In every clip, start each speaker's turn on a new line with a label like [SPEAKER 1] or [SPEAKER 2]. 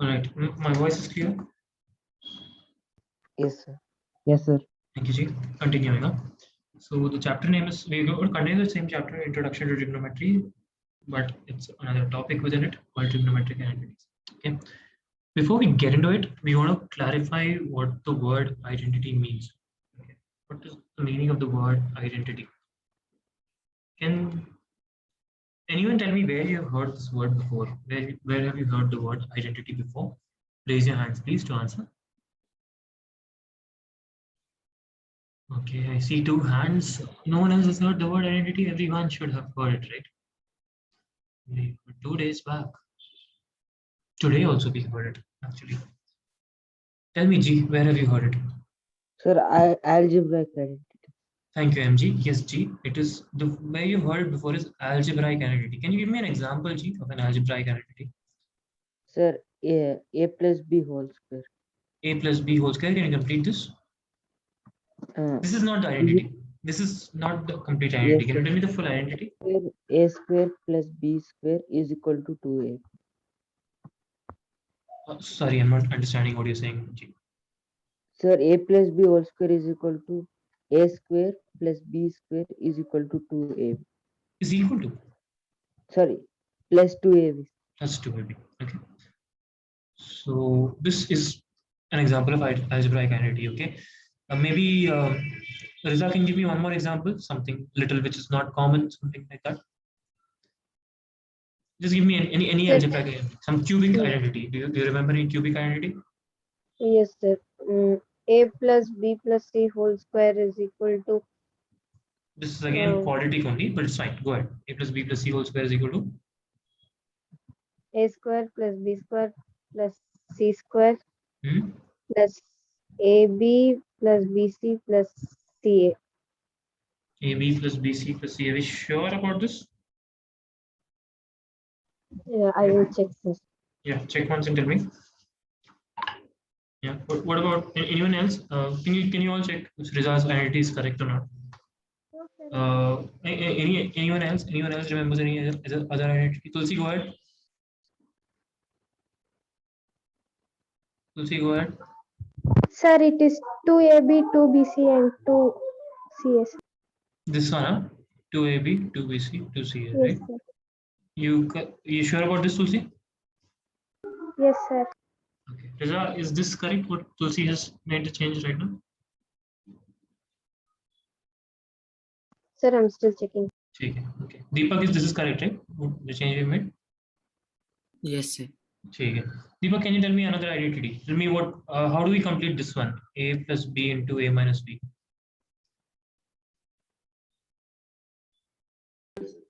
[SPEAKER 1] All right. My voice is clear.
[SPEAKER 2] Yes, sir. Yes, sir.
[SPEAKER 1] Thank you, Ji. Continuing on. So the chapter name is, we're going to continue the same chapter, Introduction to Trigonometry, but it's another topic within it called trigonometric identities. Okay. Before we get into it, we want to clarify what the word identity means. Okay. What is the meaning of the word identity? Can anyone tell me where you have heard this word before? Where have you heard the word identity before? Raise your hands, please, to answer. Okay, I see two hands. No one else has heard the word identity. Everyone should have heard it, right? 2 days back. Today also we heard it, actually. Tell me, G, where have you heard it?
[SPEAKER 2] Sir, algebraic identity.
[SPEAKER 1] Thank you, MG. Yes, G. It is the where you heard it before is algebraic identity. Can you give me an example, G, of an algebraic identity?
[SPEAKER 2] Sir, a plus b whole square.
[SPEAKER 1] A plus B whole square. Can you complete this? This is not the identity. This is not the complete identity.
[SPEAKER 2] Yes,
[SPEAKER 1] Can you tell me the full identity?
[SPEAKER 2] A square plus b square is equal to 2a.
[SPEAKER 1] Sorry, I'm not understanding what you're saying, G.
[SPEAKER 2] Sir, a plus b whole square is equal to a square plus b square is equal to 2ab.
[SPEAKER 1] Is equal to?
[SPEAKER 2] Sorry, plus 2ab.
[SPEAKER 1] That's 2AB. Okay. So this is an example of algebraic identity. Okay. Maybe Riza can give me one more example, something little which is not common, something like that. Just give me any
[SPEAKER 3] Sir.
[SPEAKER 1] algebraic identity, some cubic
[SPEAKER 3] Hmm.
[SPEAKER 1] identity. Do you remember any cubic identity?
[SPEAKER 3] Yes, sir. A plus B plus C whole square is equal to
[SPEAKER 1] This is again quadratic only, but it's fine. Go ahead. A plus B plus C whole square is equal to
[SPEAKER 3] A square plus B square plus C square
[SPEAKER 1] hmm?
[SPEAKER 3] plus AB plus BC plus CA.
[SPEAKER 1] AB plus BC plus C. Are we sure about this?
[SPEAKER 3] Yeah, I will check this.
[SPEAKER 1] Yeah, check once and tell me. Yeah. What about anyone else? Can you all check if Riza's identity is correct or not? Anyone else? Anyone else remembers any other identity? Tulsi, go ahead. Tulsi, go ahead.
[SPEAKER 3] Sir, it is 2AB, 2BC and 2CS.
[SPEAKER 1] This one, huh? 2AB, 2BC, 2CA,
[SPEAKER 3] Yes,
[SPEAKER 1] right?
[SPEAKER 3] sir.
[SPEAKER 1] You sure about this, Tulsi?
[SPEAKER 3] Yes, sir.
[SPEAKER 1] Okay. Riza, is this correct? What Tulsi has made the change right now?
[SPEAKER 3] Sir, I'm still checking.
[SPEAKER 1] Okay. Deepak, is this correct, right? The change we made?
[SPEAKER 4] Yes, sir.
[SPEAKER 1] Okay. Deepak, can you tell me another identity? Tell me what. How do we complete this one? A plus B into A minus B.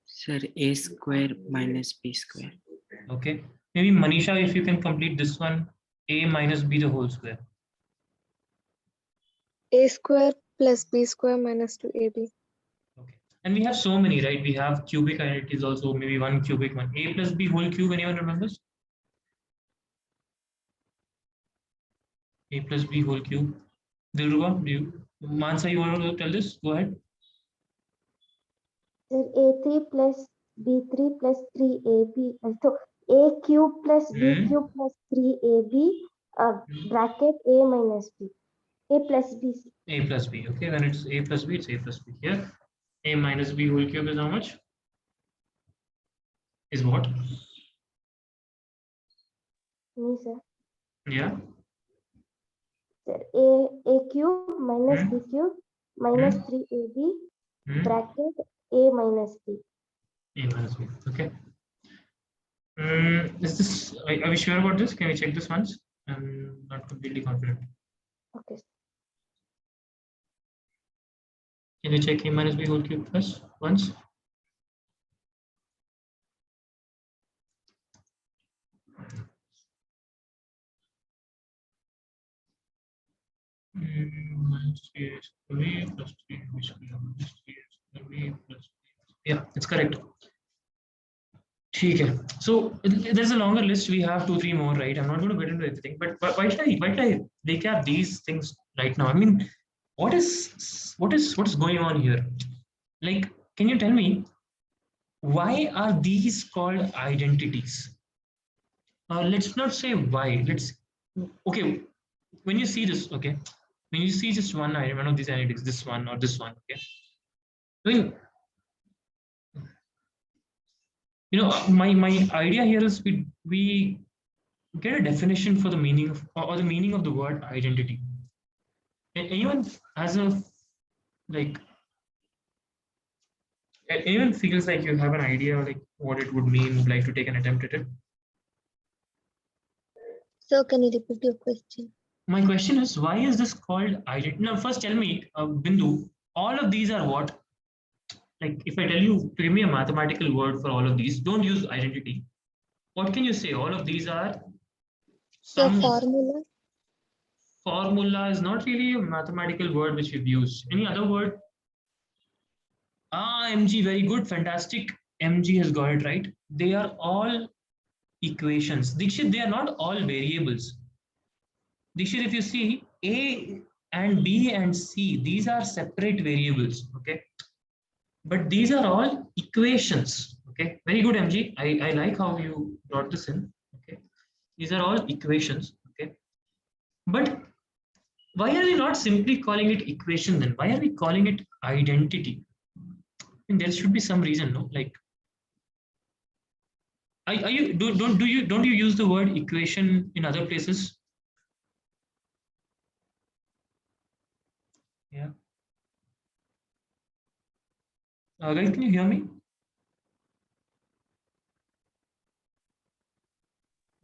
[SPEAKER 4] Sir, A square minus B square.
[SPEAKER 1] Okay. Maybe Manisha, if you can complete this one, A minus B the whole square.
[SPEAKER 5] A square plus B square minus 2AB.
[SPEAKER 1] Okay. And we have so many, right? We have cubic identities also, maybe one cubic one. A plus B whole cube, anyone remembers? A plus B whole cube. Dilruba, do you? Mansa, you want to tell this? Go ahead.
[SPEAKER 6] Sir, A3 plus B3 plus 3AB. So A cube plus B cube plus 3AB bracket A minus B. A plus B.
[SPEAKER 1] A plus B. Okay, when it's A plus B, it's A plus B. Here, A minus B whole cube is how much? Is what?
[SPEAKER 6] Me, sir.
[SPEAKER 1] Yeah.
[SPEAKER 6] Sir, A cube minus B cube minus 3AB bracket A minus B.
[SPEAKER 1] A minus B. Okay. Is this? Are we sure about this? Can we check this once? I'm not completely confident.
[SPEAKER 6] Okay.
[SPEAKER 1] Can you check A minus B whole cube first once? Minus 3 plus 3 square minus 3 plus yeah, it's correct. Okay. So there's a longer list. We have 2-3 more, right? I'm not going to get into everything, but why should I recap these things right now? I mean, what is going on here? Like, can you tell me why are these called identities? let's not say why. Okay, when you see this, okay, when you see just one of these identities, this one or this one, okay. I mean, my idea here is we get a definition for the meaning of or the meaning of the word identity. Anyone has a like anyone feels like you have an idea like what it would mean, would like to take an attempt at it?
[SPEAKER 5] So can you repeat your question?
[SPEAKER 1] My question is, why is this called identity? Now, first tell me, Bindu, all of these are what? Like, if I tell you to give me a mathematical word for all of these, don't use identity. What can you say? All of these are
[SPEAKER 5] So
[SPEAKER 1] some
[SPEAKER 5] formula?
[SPEAKER 1] formula is not really a mathematical word which we've used. Any other word? MG, very good, fantastic. MG has got it right. They are all equations. Dikshit, they are not all variables. Dikshit, if you see A and B and C, these are separate variables, okay? But these are all equations, okay? Very good, MG. I like how you brought this in, okay? These are all equations, okay? But why are we not simply calling it equation then? Why are we calling it identity? And there should be some reason, no? Like, are you don't you use the word equation in other places? Yeah. Guys, can you hear me?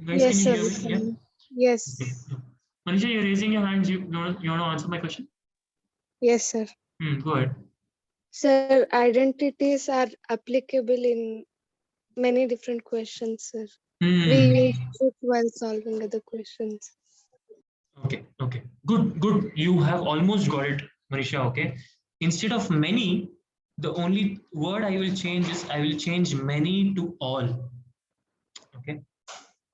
[SPEAKER 1] Guys,
[SPEAKER 5] Yes,
[SPEAKER 1] can
[SPEAKER 5] sir.
[SPEAKER 1] you
[SPEAKER 5] we
[SPEAKER 1] hear me? Yeah.
[SPEAKER 5] can. Yes.
[SPEAKER 1] Okay. Manisha, you're raising your hands. You want to answer my question?
[SPEAKER 5] Yes, sir.
[SPEAKER 1] Go ahead.
[SPEAKER 5] Sir, identities are applicable in many different questions, sir. We use it while solving other questions.
[SPEAKER 1] Okay. Good. You have almost got it, Manisha. Okay. Instead of many, the only word I will change is I will change many to all. Okay.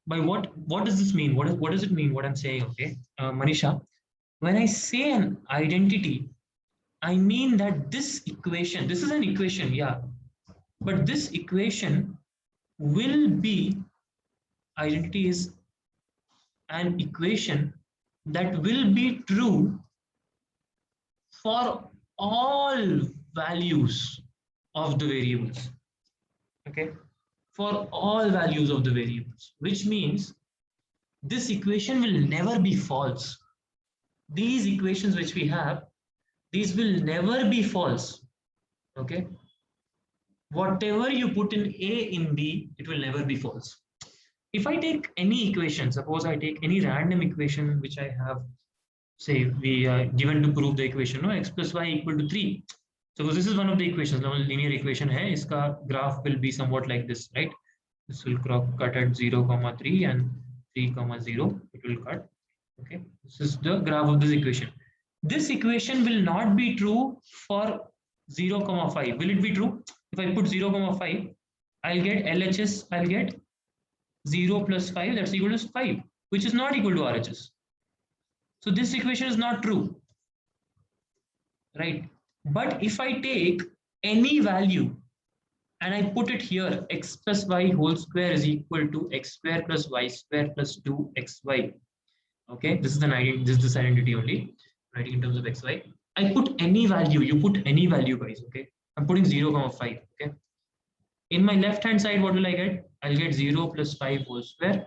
[SPEAKER 1] By what does this mean? What does it mean? What I'm saying? Okay, Manisha. When I say an identity, I mean that this equation. This is an equation, yeah. But this equation will be identity is an equation that will be true for all values of the variables, okay, for all values of the variables, which means this equation will never be false. These equations which we have, these will never be false, okay. Whatever you put in A in B, it will never be false. If I take any equation, suppose I take any random equation which I have, say we are given to prove the equation, no, x plus y equal to 3. So this is one of the equations, linear equation hai, iska graph will be somewhat like this, right? This will cut at 0, 3 and 3, 0, it will cut, okay. This is the graph of this equation. This equation will not be true for 0, 5. Will it be true? If I put 0, 5, I'll get LHS, I'll get 0 plus 5, that's equal to 5, which is not equal to RHS. So this equation is not true, right? But if I take any value and I put it here, x plus y whole square is equal to x square plus y square plus 2xy. Okay, this is an identity, this identity only, writing in terms of xy. I put any value, you put any value, guys, okay? I'm putting 0, 5, okay? In my left hand side, what will I get? I'll get 0 plus 5 whole square,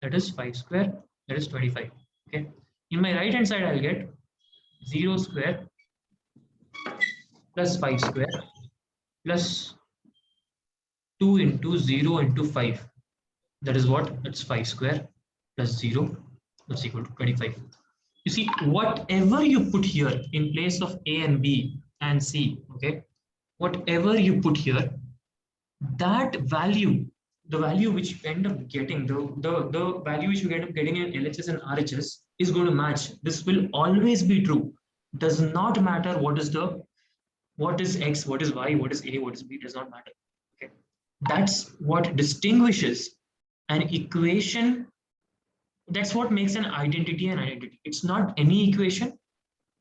[SPEAKER 1] that is 5 square, that is 25, okay? In my right hand side, I'll get 0 square plus 5 square plus 2 into 0 into 5. That is what? It's 5 square plus 0, that's equal to 25. You see, whatever you put here in place of A and B and C, okay, whatever you put here, that value, the value which you end up getting, the value which you end up getting in LHS and RHS is going to match. This will always be true. Does not matter what is X, what is Y, what is A, what is B, does not matter. Okay, that's what distinguishes an equation. That's what makes an identity an identity. It's not any equation.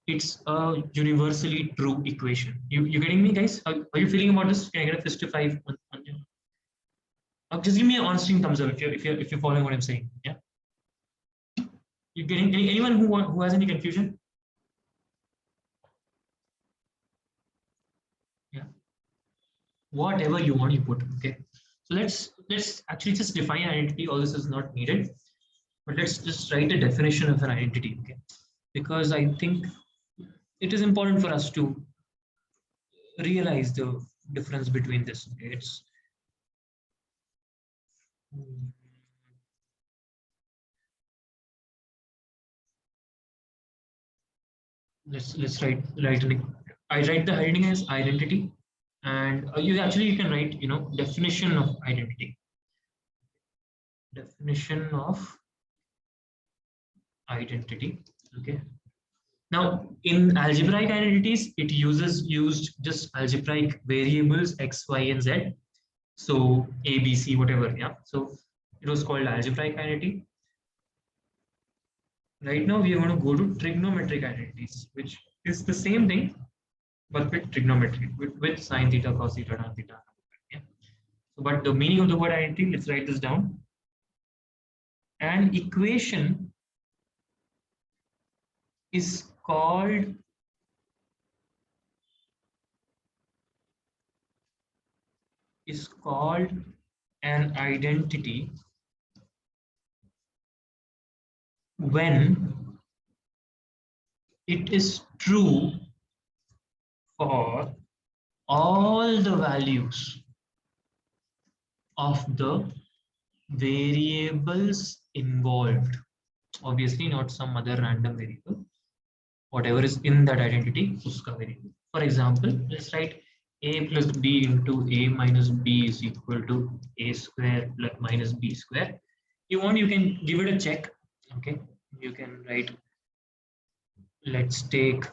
[SPEAKER 1] It's a universally true equation. You getting me, guys? How are you feeling about this? Can I get a fist to 5? Just give me an on-screen thumbs up if you're following what I'm saying. Yeah. You getting anyone who has any confusion? Yeah. Whatever you want, you put. Okay. So let's actually just define identity. All this is not needed, but let's just write a definition of an identity. Okay. Because I think it is important for us to realize the difference between this. Okay? It's let's write I write the heading as identity, and you can write definition of identity. Definition of identity. Okay. Now in algebraic identities, it used just algebraic variables x, y, and z. So a, b, c, whatever. Yeah. So it was called algebraic identity. Right now we are going to go to trigonometric identities, which is the same thing, but with trigonometry, with sine theta, cos theta, tan theta. Yeah. So, but the meaning of the word identity, let's write this down. An equation is called an identity when it is true for all the values of the variables involved. Obviously not some other random variable, whatever is in that identity, uska variable. For example, let's write a plus b into a minus b is equal to a square plus minus b square. You can give it a check. Okay, you can write, let's take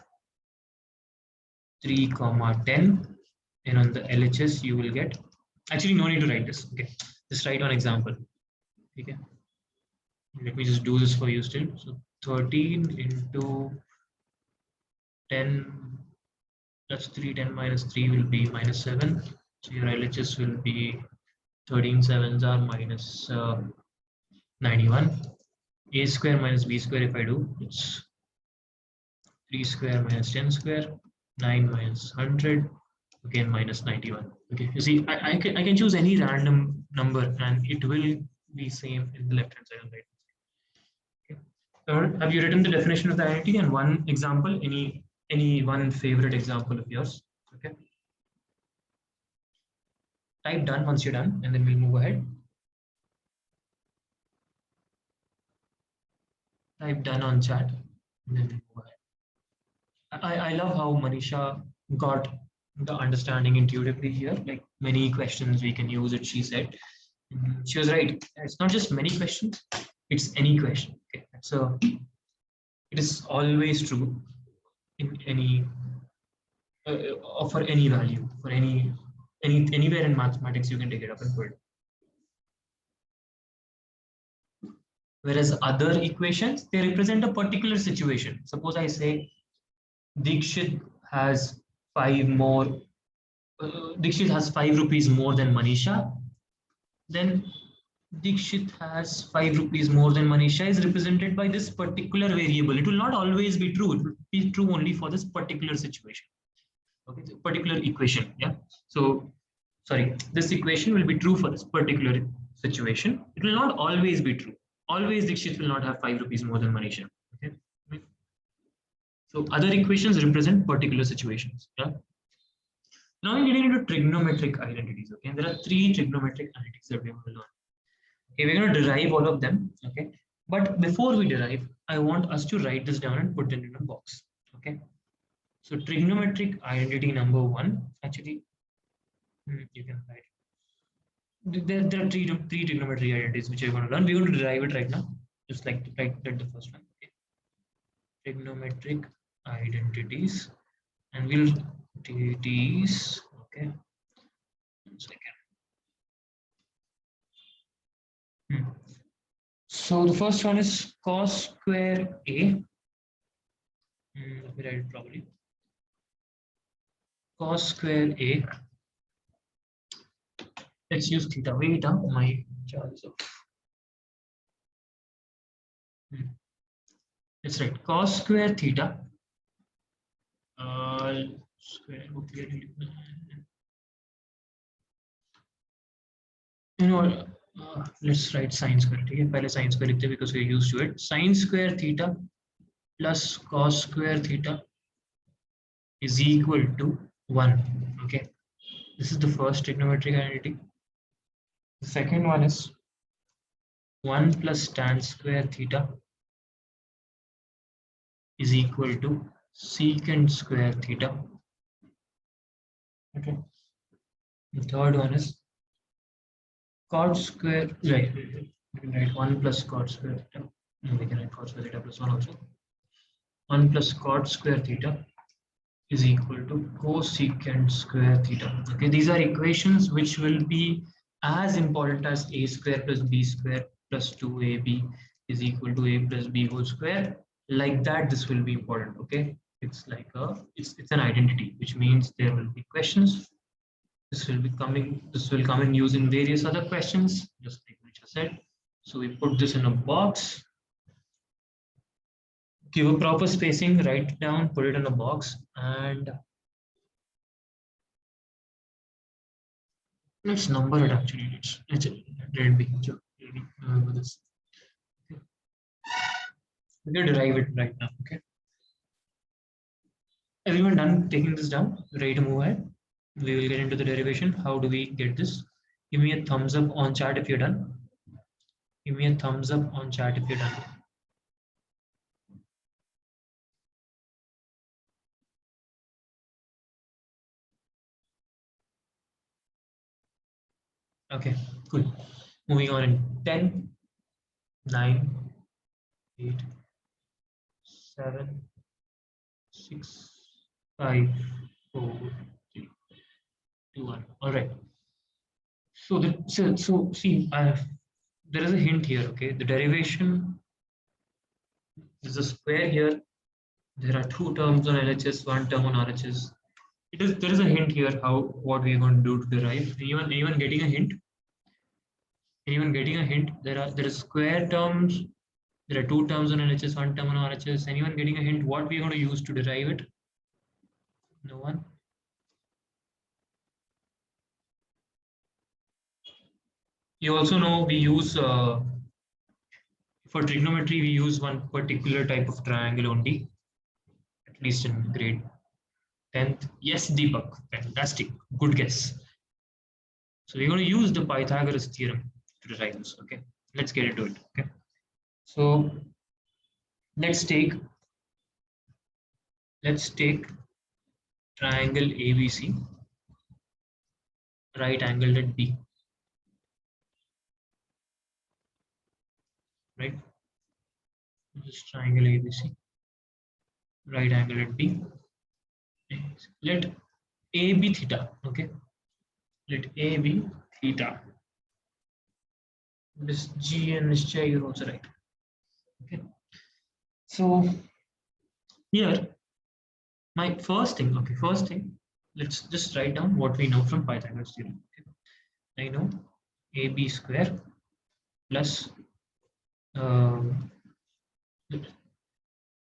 [SPEAKER 1] 3, 10, and on the LHS you will get, actually no need to write this. Okay, just write on example. Okay, let me just do this for you still. So 13 into 10 plus 3, 10 minus 3 will be minus 7. So your LHS will be 13 sevens are minus 91. A square minus b square, if I do, it's 3 square minus 10 square, 9 minus 100, again minus 91. Okay, you see, I can choose any random number and it will be same in the left hand side and right hand side. Okay. Have you written the definition of the identity and one example? Any one favorite example of yours? Okay. Type done once you're done, and then we'll move ahead. Type done on chat, and then we'll move ahead. I love how Manisha got the understanding intuitively here. Like many questions we can use it, she said. She was right. It's not just many questions, it's any question. Okay. So it is always true in any for any value, for anywhere in mathematics you can take it up and put it. Whereas other equations, they represent a particular situation. Suppose I say Dikshit has 5 rupees more than Manisha, then Dikshit has 5 rupees more than Manisha is represented by this particular variable. It will not always be true. It will be true only for this particular situation. Okay, the particular equation. Yeah. So, sorry, this equation will be true for this particular situation. It will not always be true. Always Dikshit will not have 5 rupees more than Manisha. Okay. So other equations represent particular situations. Yeah. Now we're getting into trigonometric identities. Okay, there are 3 trigonometric identities that we want to learn. Okay, we're going to derive all of them. Okay, but before we derive, I want us to write this down and put it in a box. Okay, so trigonometric identity number 1. Actually, you can write. There are three trigonometric identities which we're going to learn. We're going to derive it right now, just like write the first one. Okay, trigonometric identities, and we'll these. Okay, 1 second. So the first one is cos square A. Let me write it properly. Cos square A Let's use theta. Wait, my chart is off. That's right. Cos square theta. Square. Okay. You know, let's write sine square. Okay, पहले sine square लिखते because we're used to it. Sine square theta plus cos square theta is equal to 1. Okay, this is the first trigonometric identity. The second one is 1 plus tan square theta is equal to secant square theta. Okay. The third one is cot square, right? We can write 1 plus cot square theta. No, we can write cot square theta plus 1 also. 1 plus cot square theta is equal to cosecant square theta. Okay, these are equations which will be as important as a square plus b square plus 2ab is equal to a plus b whole square. Like that, this will be important. Okay, it's like it's an identity, which means there will be questions. This will come in use in various other questions, just like we just said. So we put this in a box, give a proper spacing, write it down, put it in a box, and let's number it actually. Let it be. Remember this. Okay. We can derive it right now. Okay. Everyone done taking this down? Ready to move ahead? We will get into the derivation. How do we get this? Give me a thumbs up on chat if you're done. Give me a thumbs up on chat if you're done. Okay, cool. Moving on in 10, 9, 8, 7, 6, 5, 4, 3, 2, 1. All right. So see, there is a hint here. Okay, the derivation is a square here. There are 2 terms on LHS, 1 term on RHS. There is a hint here what we are going to do to derive. Anyone getting a hint? Anyone getting a hint? There are square terms. There are 2 terms on LHS, 1 term on RHS. Anyone getting a hint what we are going to use to derive it? No one? You also know we use for trigonometry we use one particular type of triangle only, at least in grade 10th. Yes, Deepak, fantastic, good guess. So we're going to use the Pythagoras theorem to derive this. Okay, let's get into it. Okay, so let's take triangle ABC, right angled at B. Right, this triangle ABC, right angle at B. Let A be theta. Okay, let A be theta. This G and this J are also right. Okay, so here my first thing. Let's just write down what we know from Pythagoras theorem. Okay. I know AB square plus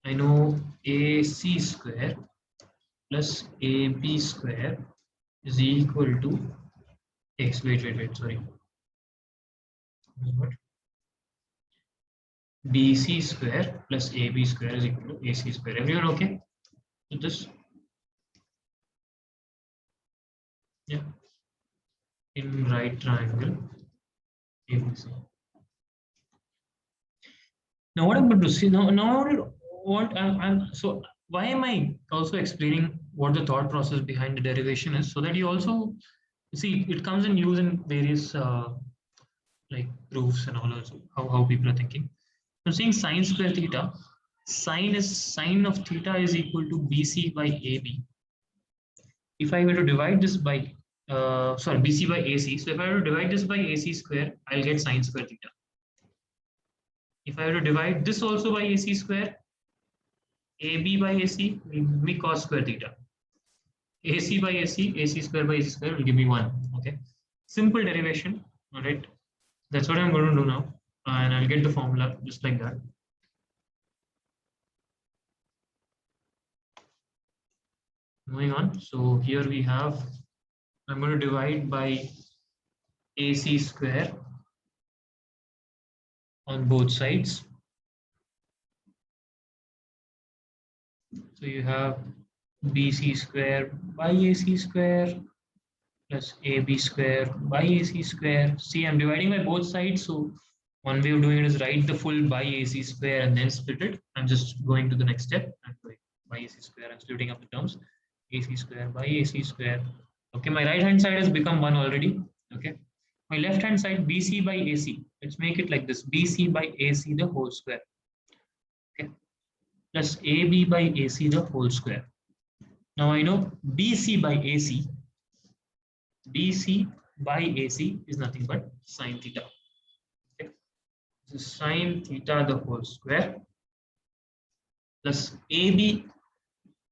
[SPEAKER 1] I know AC square plus AB square is equal to X. Wait, sorry. What? BC square plus AB square is equal to AC square. Everyone okay with this? Yeah. In right triangle ABC. Now what I'm going to see now what I'm so why am I also explaining what the thought process behind the derivation is, so that you also see it comes in use in various like proofs and all, also how people are thinking. I'm saying sine square theta, sine of theta is equal to BC by AB. If I were to divide this by BC by AC, so if I were to divide this by AC square, I'll get sine square theta. If I were to divide this also by AC square, AB by AC will give me cos square theta. AC by AC, AC square by AC square will give me 1. Okay. simple derivation. All right, that's what I'm going to do now, and I'll get the formula just like that. Moving on, so here we have, I'm going to divide by AC square on both sides. So you have BC square by AC square plus AB square by AC square. See, I'm dividing by both sides. So one way of doing it is write the full by AC square and then split it. I'm just going to the next step. I'm going by AC square. I'm splitting up the terms. AC square by AC square. Okay, my right hand side has become 1 already. Okay, my left hand side BC by AC. Let's make it like this: BC by AC the whole square. Okay, plus AB by AC the whole square. Now I know BC by AC. BC by AC is nothing but sine theta. Okay, so sine theta the whole square plus AB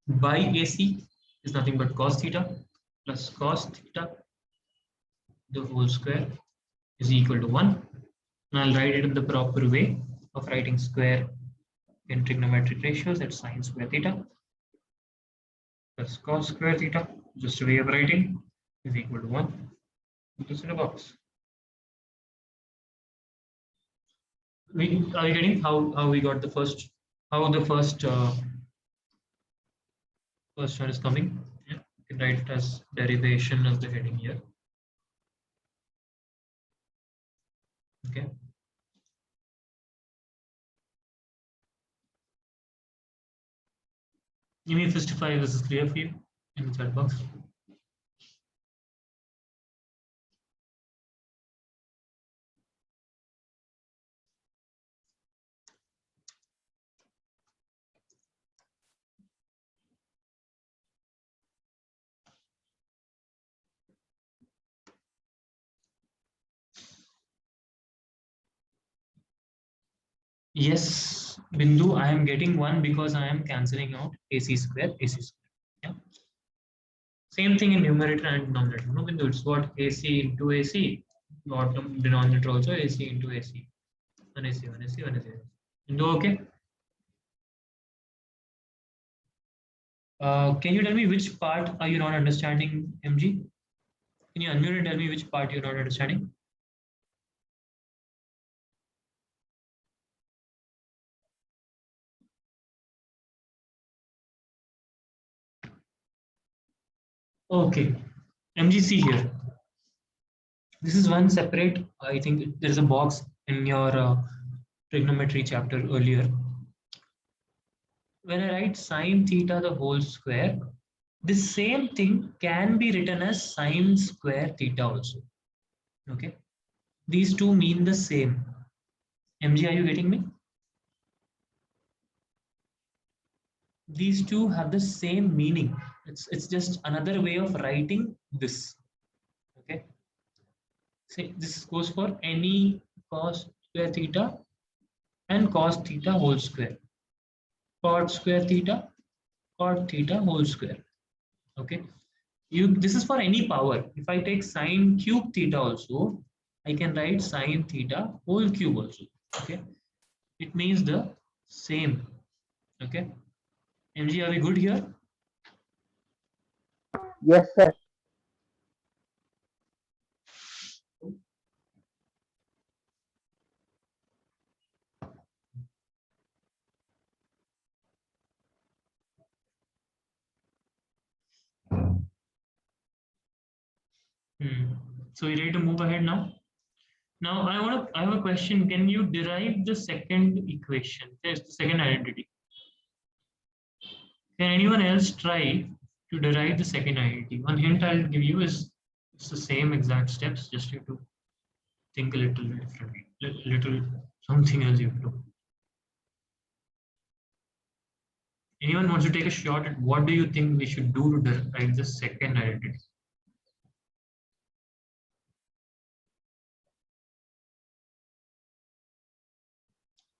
[SPEAKER 1] by AC is nothing but cos theta plus cos theta the whole square is equal to 1. And I'll write it in the proper way of writing square in trigonometric ratios. That's sine square theta plus cos square theta, just a way of writing, is equal to 1. Put this in a box. Are we getting how we got the first, how the first one is coming? Yeah, you can write it as derivation of the heading here. Okay. Give me 55. This is clear for you in the chat box. Yes, Bindu, I am getting 1 because I am cancelling out AC square, AC square. Yeah. Same thing in numerator and denominator. No, Bindu, it's what AC into AC. Bottom denominator also AC into AC. 1 AC, 1 AC, 1 AC. Bindu, okay? Can you tell me which part are you not understanding, MG? Can you unmute and tell me which part you're not understanding? Okay, MGC here. This is one separate, I think there's a box in your trigonometry chapter earlier. When I write sine theta the whole square, this same thing can be written as sine square theta also. Okay, these two mean the same. MG, are you getting me? These two have the same meaning. It's just another way of writing this. Okay, say this goes for any cos square theta and cos theta whole square, cot square theta, cot theta whole square. Okay, this is for any power. If I take sine cube theta also, I can write sine theta whole cube also. Okay, it means the same. Okay, MG, are we good here?
[SPEAKER 2] Yes, sir.
[SPEAKER 1] So we're ready to move ahead now. Now I have a question. Can you derive the second equation? There's the second identity. Can anyone else try to derive the second identity? One hint I'll give you is it's the same exact steps, just you have to think a little differently, little something else you have to do. Anyone wants to take a shot at what do you think we should do to derive the second identity?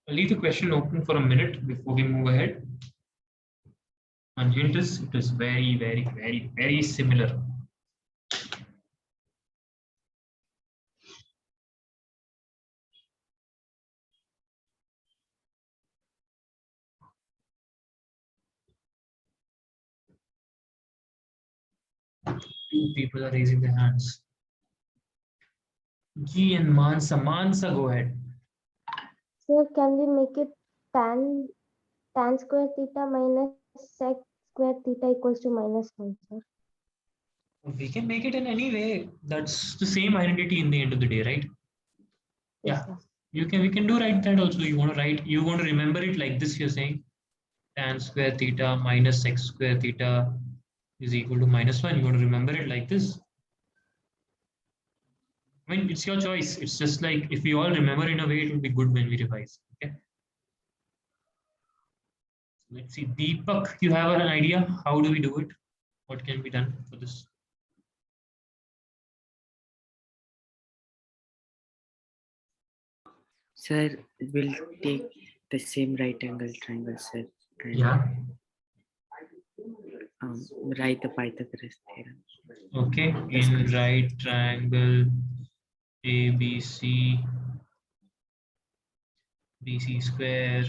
[SPEAKER 1] I'll leave the question open for a minute before we move ahead. And hint is it is very, very, very, very similar. Two people are raising their hands. G and Mansa. Mansa, go ahead.
[SPEAKER 6] Sir, can we make it tan square theta minus sec square theta equals to -1, sir?
[SPEAKER 1] We can make it in any way. That's the same identity in the end of the day, right?
[SPEAKER 6] Yes,
[SPEAKER 1] Yeah.
[SPEAKER 6] sir.
[SPEAKER 1] We can do write that also. You want to remember it like this, you're saying tan square theta minus x square theta is equal to -1. You want to remember it like this. I mean, it's your choice. It's just like if we all remember in a way, it will be good when we revise. Okay. Let's see. Deepak, you have an idea? How do we do it? What can be done for this?
[SPEAKER 4] Sir, we'll take the same right angle triangle, sir, and
[SPEAKER 1] Yeah.
[SPEAKER 4] write the Pythagoras theorem.
[SPEAKER 1] Okay. In right triangle ABC, BC square.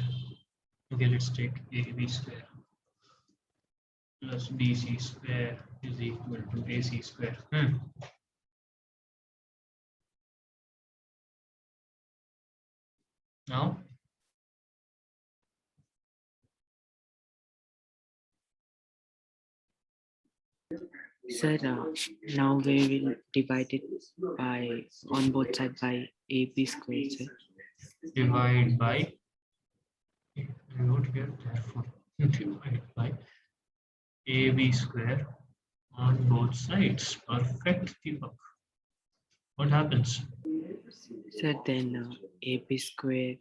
[SPEAKER 1] Okay, let's take AB square plus BC square is equal to AC square. Now,
[SPEAKER 4] Sir, now we will divide it by on both sides by AB square, sir.
[SPEAKER 1] divide by, note here, therefore, divide by AB square on both sides. Perfect, Deepak. What happens?
[SPEAKER 4] Sir, then AB square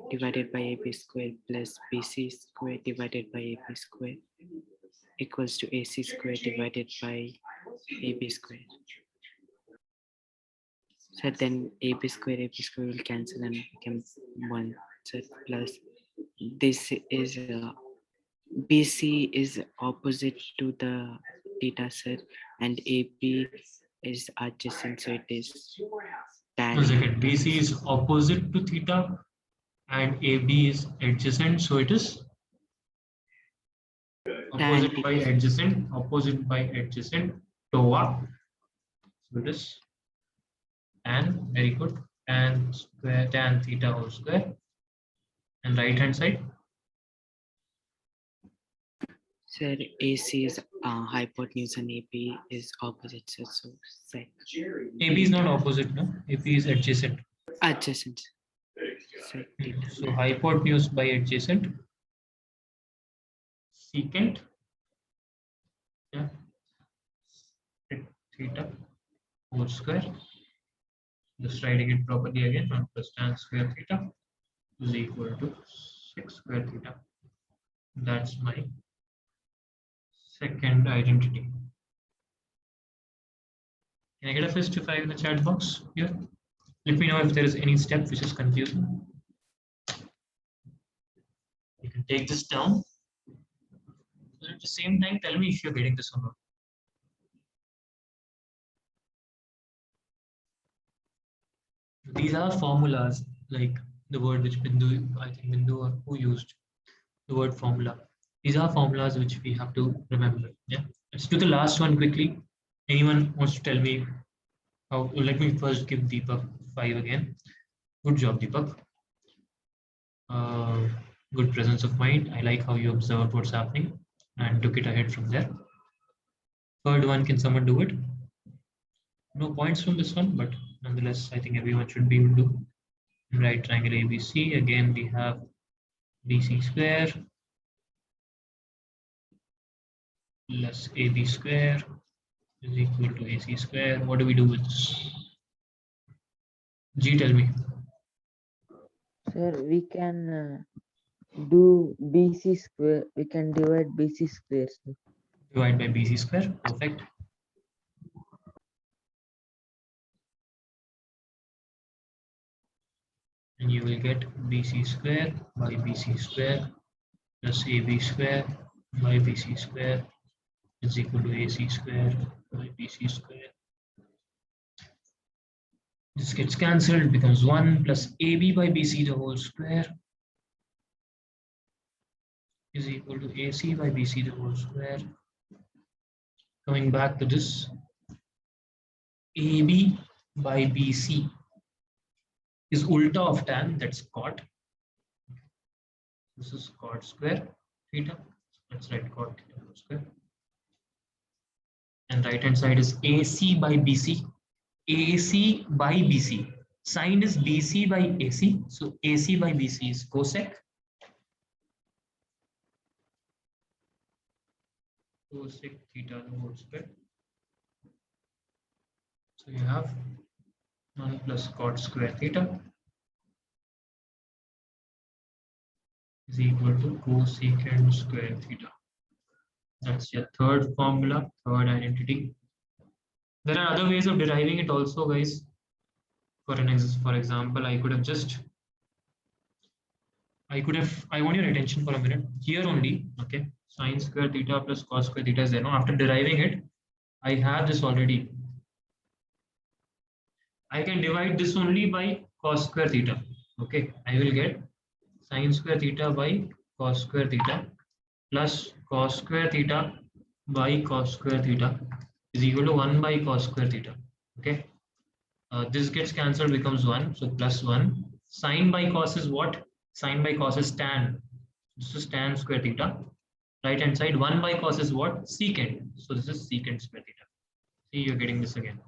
[SPEAKER 4] divided by AB square plus BC square divided by AB square equals to AC square divided by AB square. So then AB square will cancel and become 1. So plus this is BC is opposite to the theta, sir, and AB is adjacent, so it is tan.
[SPEAKER 1] One second. BC is opposite to theta and AB is adjacent, so it is opposite by adjacent, TOA. So it is tan, very good, tan square, tan theta whole square. And right hand side?
[SPEAKER 4] Sir, AC is hypotenuse and AB is opposite, sir, so sec.
[SPEAKER 1] AB is not opposite, no? AB is adjacent.
[SPEAKER 4] Adjacent. Sec theta.
[SPEAKER 1] So hypotenuse by adjacent. Secant. Yeah. Sec theta whole square. Just writing it properly again, 1 plus tan square theta is equal to 6 square theta. That's my second identity. Can I get a fist if I in the chat box here? Let me know if there is any step which is confusing. You can take this down. But at the same time, tell me if you're getting this or not. These are formulas, like the word which Bindu, I think Bindu or who used the word formula. These are formulas which we have to remember. Yeah. Let's do the last one quickly. Anyone wants to tell me how? Let me first give Deepak 5 again. Good job, Deepak. Good presence of mind. I like how you observed what's happening and took it ahead from there. Third one, can someone do it? No points from this one, but nonetheless, I think everyone should be able to do. Right triangle ABC. Again, we have BC square plus AB square is equal to AC square. What do we do with this? G, tell me.
[SPEAKER 2] Sir, we can do BC square. We can divide BC square, sir.
[SPEAKER 1] Divide by BC square. Perfect. And you will get BC square by BC square plus AB square by BC square is equal to AC square by BC square. This gets cancelled, becomes 1 plus AB by BC the whole square is equal to AC by BC the whole square. coming back to this, AB by BC is ulta of tan, that's cot. This is cot square theta. Let's write cot theta whole square. And right hand side is AC by BC. AC by BC. Sine is BC by AC. So AC by BC is cosec. Cosec theta the whole square. So you have 1 plus cot square theta is equal to cosecant square theta. That's your third formula, third identity. There are other ways of deriving it also, guys. For example, I want your attention for a minute. Here only, okay, sine square theta plus cos square theta is there. Now, after deriving it, I have this already. I can divide this only by cos square theta. Okay, I will get sine square theta by cos square theta plus cos square theta by cos square theta is equal to 1 by cos square theta. Okay, this gets cancelled, becomes 1, so plus 1. Sine by cos is what? Sine by cos is tan. This is tan square theta. Right hand side, 1 by cos is what? Secant. So this is secant square theta. See, you're getting this again.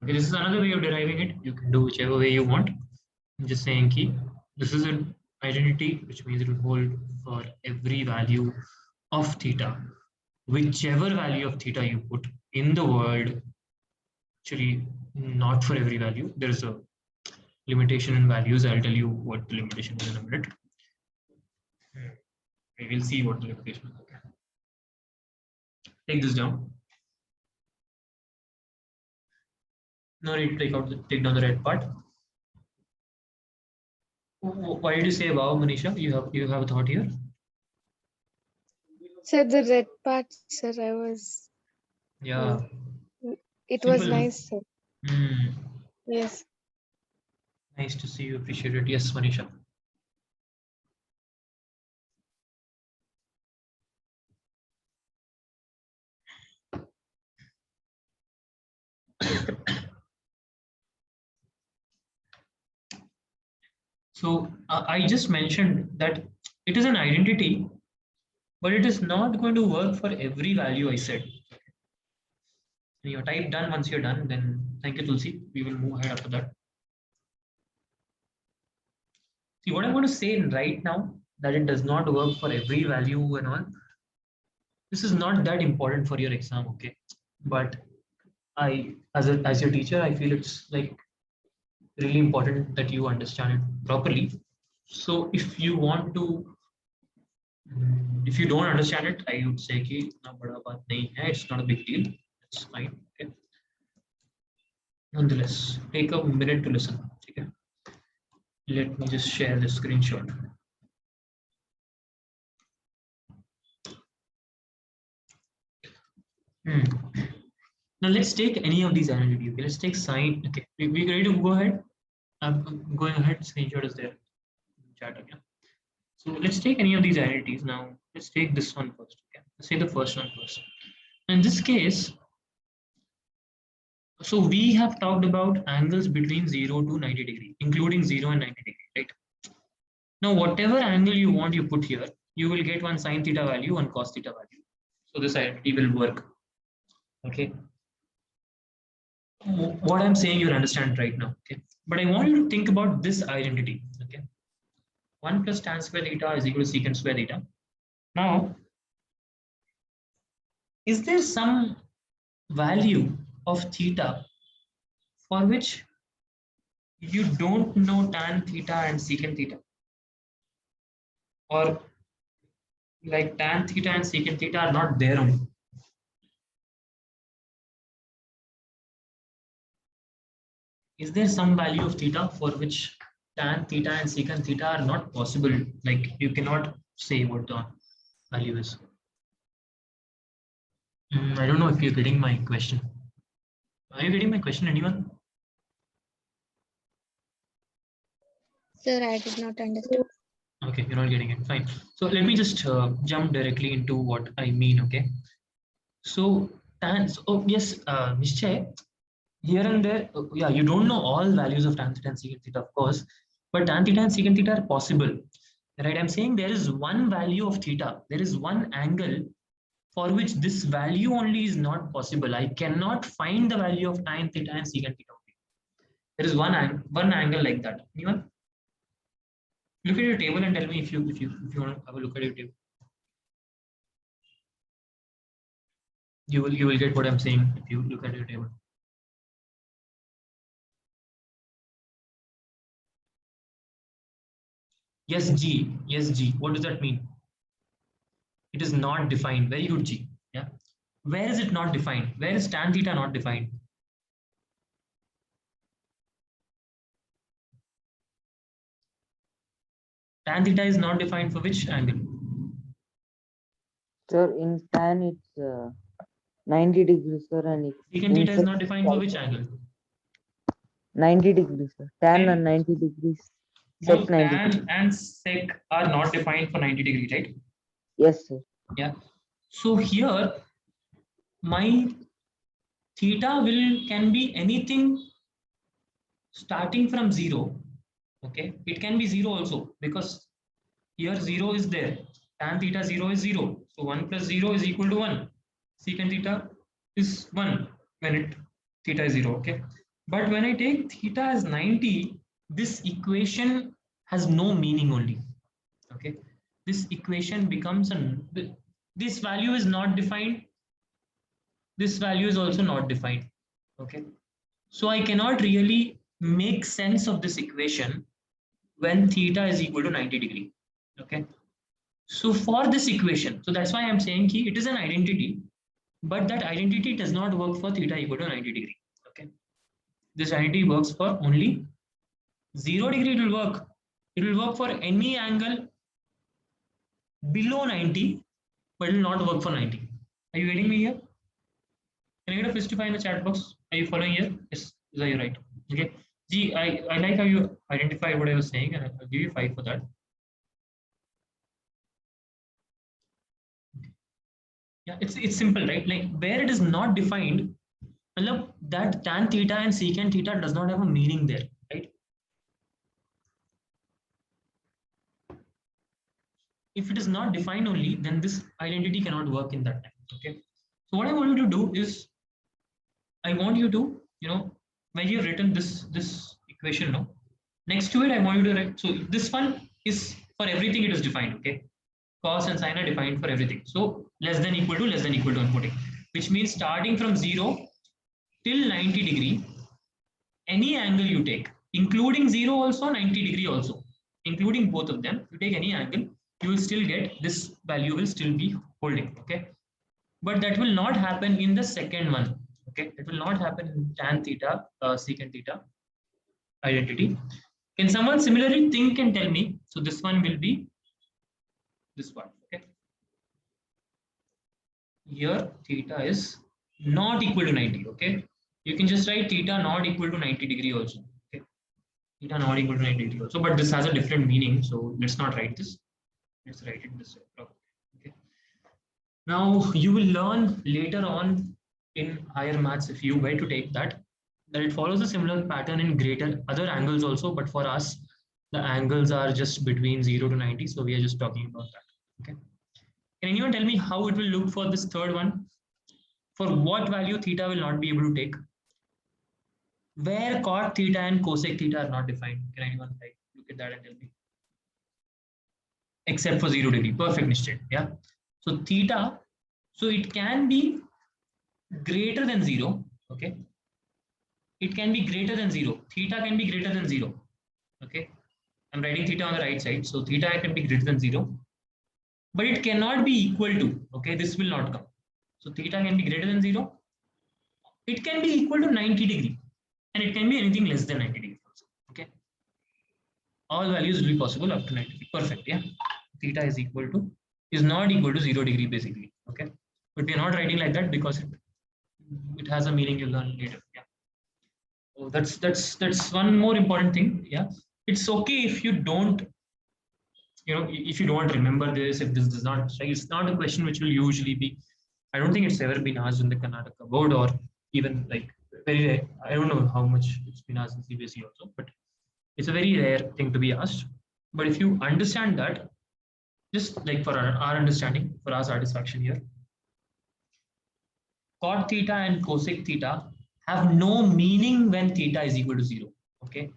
[SPEAKER 1] Okay, this is another way of deriving it. You can do whichever way you want. I'm just saying key. This is an identity, which means it will hold for every value of theta. Whichever value of theta you put in the world, actually not for every value. There is a limitation in values. I'll tell you what the limitation is in a minute. We will see what the limitation is. Okay. Take this down. No need to take down the red part. Why did you say wow, Manisha? You have a thought here?
[SPEAKER 5] Sir, the red part, sir, I was.
[SPEAKER 1] Yeah.
[SPEAKER 5] It was
[SPEAKER 1] Simple.
[SPEAKER 5] nice, sir. Yes.
[SPEAKER 1] Nice to see you. Appreciate it. Yes, Manisha. So I just mentioned that it is an identity, but it is not going to work for every value I said. When you type done, once you're done, then thank you, Tulsi. We will move ahead after that. See, what I want to say right now, that it does not work for every value and all. This is not that important for your exam, okay? But I, as your teacher, I feel it's like really important that you understand it properly. So if you want to, if you don't understand it, I would say कि इतना बड़ा बात नहीं है, it's not a big deal. It's fine. Okay. Nonetheless, take a minute to listen. Okay. Let me just share the screenshot. Now let's take any of these identity. Okay, let's take sine. Okay, we ready to go ahead? I'm going ahead. Screenshot is there. Chat again. So let's take any of these identities now. Let's take this one first. Okay, let's say the first one first. In this case, so we have talked about angles between 0 to 90 degree, including 0 and 90 degree, right? Now, whatever angle you want, you put here, you will get one sine theta value, one cos theta value. So this identity will work. Okay. What I'm saying, you'll understand right now. Okay. But I want you to think about this identity. Okay. 1 plus tan square theta is equal to secant square theta. Now, is there some value of theta for which you don't know tan theta and secant theta? Or like tan theta and secant theta are not there only? Is there some value of theta for which tan theta and secant theta are not possible? Like you cannot say what the value is. I don't know if you're getting my question. Are you getting my question, anyone?
[SPEAKER 5] Sir, I did not understand.
[SPEAKER 1] Okay, you're not getting it. Fine. So let me just jump directly into what I mean. Okay. So tan, oh yes, Nishchay, here and there, yeah, you don't know all values of tan theta and secant theta, of course, but tan theta and secant theta are possible, right? I'm saying there is one value of theta, there is one angle for which this value only is not possible. I cannot find the value of tan theta and secant theta only. There is one angle like that. Anyone? Look at your table and tell me if you want to have a look at your table. You will get what I'm saying if you look at your table. Yes, G. Yes, G. What does that mean? It is not defined. Very good, G. Yeah. Where is it not defined? Where is tan theta not defined? Tan theta is not defined for which angle?
[SPEAKER 2] Sir, in tan it's 90 degrees, sir, and
[SPEAKER 1] Secant theta is not defined for which angle?
[SPEAKER 2] 90 degrees, sir. Tan
[SPEAKER 1] Okay.
[SPEAKER 2] and 90 degrees.
[SPEAKER 1] No,
[SPEAKER 2] Sec 90
[SPEAKER 1] tan
[SPEAKER 2] degrees.
[SPEAKER 1] and sec are not defined for 90 degree, right?
[SPEAKER 2] Yes, sir.
[SPEAKER 1] Yeah. So here, my theta can be anything starting from 0. Okay, it can be 0 also, because here 0 is there. Tan theta 0 is 0. So 1 plus 0 is equal to 1. Secant theta is 1 when theta is 0. Okay. But when I take theta as 90, this equation has no meaning only. Okay. This equation becomes this value is not defined. This value is also not defined. Okay. So I cannot really make sense of this equation when theta is equal to 90 degree. Okay. So for this equation, so that's why I'm saying it is an identity, but that identity does not work for theta equal to 90 degree. Okay. This identity works for only 0 degree. It will work. It will work for any angle below 90, but it will not work for 90. Are you getting me here? Can I get a fistify in the chat box? Are you following here? Yes, are you right? Okay. Gee, I like how you identify what I was saying, and I'll give you 5 for that. Yeah, it's simple, right? Like where it is not defined, that tan theta and secant theta does not have a meaning there, right? If it is not defined only, then this identity cannot work in that time. Okay. So what I want you to do is, I want you to, when you've written this equation now, next to it, I want you to write. So this one is for everything, it is defined. Okay. Cos and sine are defined for everything. So less than equal to I'm putting, which means starting from 0 till 90 degree, any angle you take, including 0 also, 90 degree also, including both of them, you take any angle, you will still get this value will still be holding. Okay. But that will not happen in the second one. Okay. It will not happen in tan theta, secant theta identity. Can someone similarly think and tell me? So this one will be this one. Okay. Here theta is not equal to 90. Okay. You can just write theta not equal to 90 degree also. Okay. Theta not equal to 90 degree also, but this has a different meaning. So let's not write this. Let's write it this way. Okay. Now you will learn later on in higher maths, if you were to take that it follows a similar pattern in greater other angles also, but for us the angles are just between 0 to 90, so we are just talking about that. Okay. Can anyone tell me how it will look for this third one? For what value theta will not be able to take? Where cot theta and cosec theta are not defined. Can anyone look at that and tell me? Except for 0 degree. Perfect, Nishchay. Yeah. So theta, so it can be greater than 0. Okay. It can be greater than 0. Theta can be greater than 0. Okay. I'm writing theta on the right side. So theta can be greater than 0. But it cannot be equal to. Okay. This will not come. So theta can be greater than 0. It can be equal to 90 degree. And it can be anything less than 90 degree. Okay. All values will be possible up to 90 degree. Perfect. Yeah. Theta is not equal to 0 degree basically. Okay. But we are not writing like that because it has a meaning you'll learn later. Yeah. So that's one more important thing. Yeah. It's okay if you don't, if you don't remember this, if this does not, it's not a question which will usually be I don't think it's ever been asked in the Karnataka board, or even like very rare. I don't know how much it's been asked in CBSE also, but it's a very rare thing to be asked. But if you understand that, just like for our understanding, for our satisfaction here, cot theta and cosec theta have no meaning when theta is equal to 0. Okay,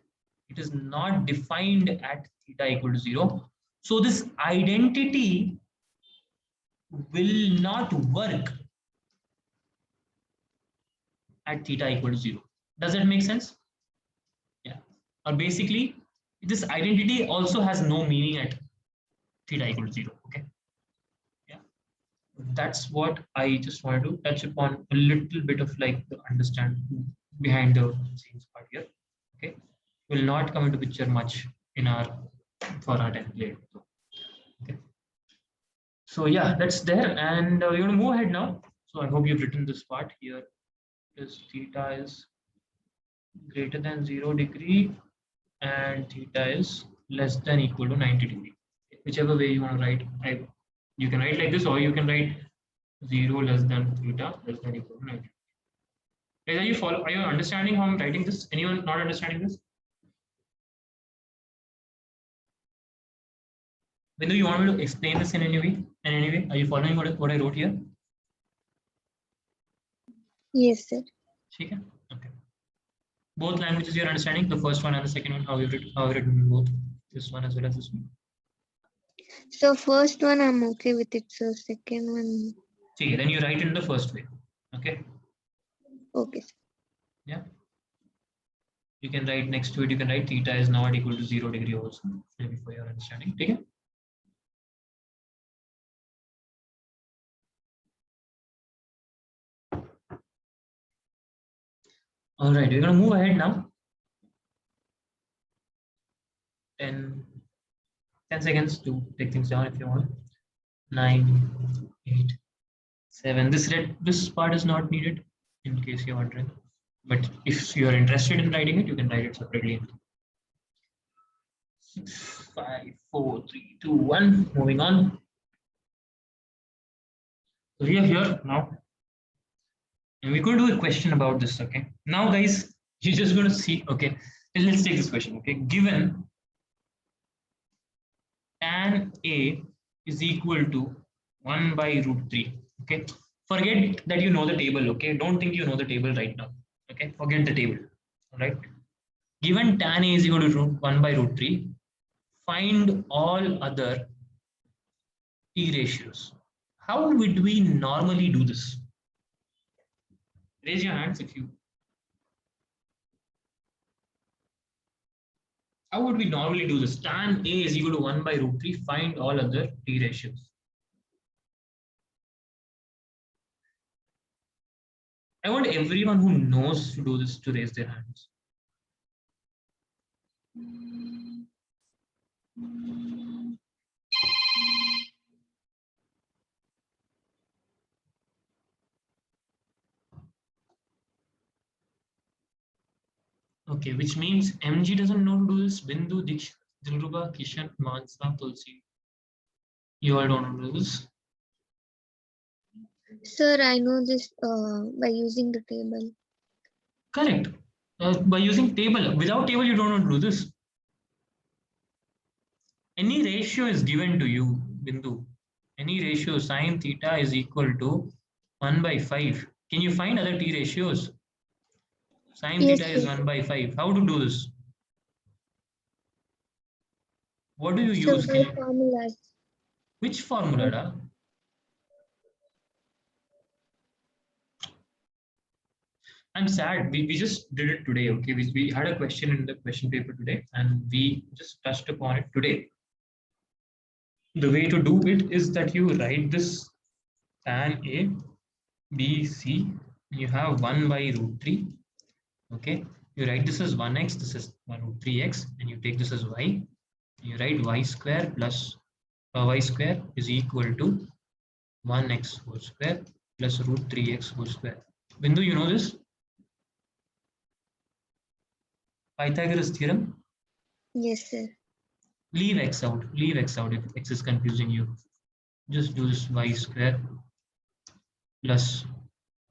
[SPEAKER 1] it is not defined at theta equal to 0. So this identity will not work at theta equal to 0. Does that make sense? Yeah. Or basically, this identity also has no meaning at theta equal to 0. Okay. Yeah. That's what I just wanted to touch upon a little bit of like the understand behind the scenes part here. Okay. Will not come into picture much in our for our template. Okay. So yeah, that's there, and we're going to move ahead now. So I hope you've written this part here. Is theta is greater than 0 degree and theta is less than equal to 90 degree. Whichever way you want to write, you can write like this, or you can write 0 less than theta less than equal to 90. Guys, are you understanding how I'm writing this? Anyone not understanding this? Bindu, you want me to explain this in any way? Are you following what I wrote here?
[SPEAKER 5] Yes, sir.
[SPEAKER 1] Okay. Both languages you're understanding, the first one and the second one, how you've written both, this one as well as this one.
[SPEAKER 5] So first one I'm okay with it. So second one.
[SPEAKER 1] Okay, then you write in the first way. Okay.
[SPEAKER 5] Okay.
[SPEAKER 1] Yeah. You can write next to it, you can write theta is not equal to 0 degree also, maybe for your understanding. Okay. All right, we're going to move ahead now. 10 seconds to take things down if you want. 9, 8, 7. This part is not needed in case you're wondering. But if you're interested in writing it, you can write it separately. 6, 5, 4, 3, 2, 1. Moving on. So we are here now. And we're going to do a question about this, okay? Now, guys, you're just going to see, okay? Let's take this question, okay? Given tan A is equal to 1 by root 3, okay? Forget that you know the table, okay? Don't think you know the table right now, okay? Forget the table, all right? Given tan A is equal to 1 by root 3, find all other t ratios. How would we normally do this? Raise your hands if you. How would we normally do this? Tan A is equal to 1 by root 3. Find all other t ratios. I want everyone who knows to do this to raise their hands. Okay, which means MG doesn't know to do this. Bindu, Diksh, Dilruba, Kishan, Mansa, Tulsi. You all don't know to do this.
[SPEAKER 5] Sir, I know this by using the table.
[SPEAKER 1] Correct. By using table. Without table, you don't know to do this. Any ratio is given to you, Bindu. Any ratio sine theta is equal to 1 by 5. Can you find other t ratios? Sine
[SPEAKER 5] Yes,
[SPEAKER 1] theta is
[SPEAKER 5] sir.
[SPEAKER 1] 1 by 5. How to do this? What do you
[SPEAKER 5] So
[SPEAKER 1] use?
[SPEAKER 5] by formulas.
[SPEAKER 1] Which formula? Da? I'm sad. We just did it today. Okay, we had a question in the question paper today, and we just touched upon it today. The way to do it is that you write this tan A, B, C. You have 1 by root 3. Okay, you write this as 1x. This is 1 root 3x, and you take this as y. You write y square plus y square is equal to 1x whole square plus root 3x whole square. Bindu, you know this? Pythagoras theorem?
[SPEAKER 5] Yes, sir.
[SPEAKER 1] Leave x out. Leave x out if x is confusing you. Just do this y square plus